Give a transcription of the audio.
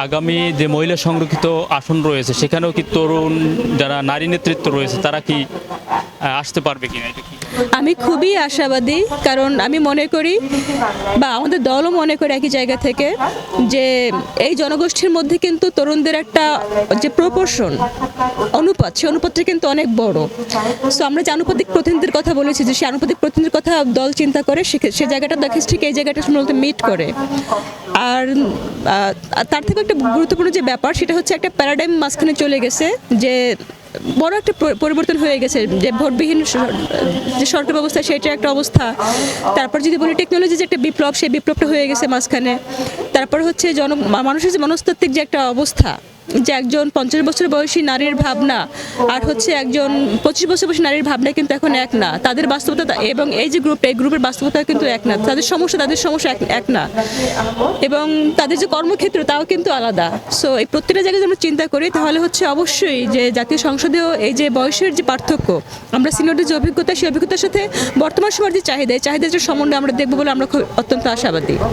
আগামী যে মহিলা সংরক্ষিত আসন রয়েছে সেখানেও কি তরুণ যারা নারী নেতৃত্ব রয়েছে তারা কি আসতে পারবে কিনা এটা কি? আমি খুবই আশাবাদী, কারণ আমি মনে করি বা আমাদের দলও মনে করে একই জায়গা থেকে যে এই জনগোষ্ঠীর মধ্যে কিন্তু তরুণদের একটা যে প্রপোর্শন অনুপাত, সেই অনুপাতটা কিন্তু অনেক বড়। সো আমরা যে আনুপাতিক প্রতিনিধির কথা বলেছি, যে সেই আনুপাতিক প্রতিনিধির কথা দল চিন্তা করে সে জায়গাটা দেখে ঠিক এই জায়গাটা মূলত মিট করে। আর তার থেকে একটা গুরুত্বপূর্ণ যে ব্যাপার, সেটা হচ্ছে একটা প্যারাডাইম মাঝখানে চলে গেছে, যে বড় একটা পরিবর্তন হয়ে গেছে, যে ভোটবিহীন যে সরকার ব্যবস্থা সেটা একটা অবস্থা। তারপর যদি বলি টেকনোলজি যে একটা বিপ্লব, সেই বিপ্লবটা হয়ে গেছে মাঝখানে। তারপর হচ্ছে মানুষের যে মনস্তাত্ত্বিক যে একটা অবস্থা, যে একজন 50 বছর বয়সী নারীর ভাবনা আর হচ্ছে একজন 25 বছর বয়সী নারীর ভাবনা কিন্তু এখন এক না। তাদের বাস্তবতা এবং এই যে গ্রুপটা, এই গ্রুপের বাস্তবতা কিন্তু এক না। তাদের সমস্যা এক না, এবং তাদের যে কর্মক্ষেত্র তাও কিন্তু আলাদা। সো এই প্রত্যেকটা জায়গায় যদি আমরা চিন্তা করি, তাহলে হচ্ছে অবশ্যই যে জাতীয় সংসদেও এই যে বয়সের যে পার্থক্য, আমরা সিনিয়রদের যে অভিজ্ঞতা, সেই অভিজ্ঞতার সাথে বর্তমান সময়ের যে চাহিদা, এই চাহিদার যে সমন্বয় আমরা দেখবো বলে আমরা খুব অত্যন্ত আশাবাদী।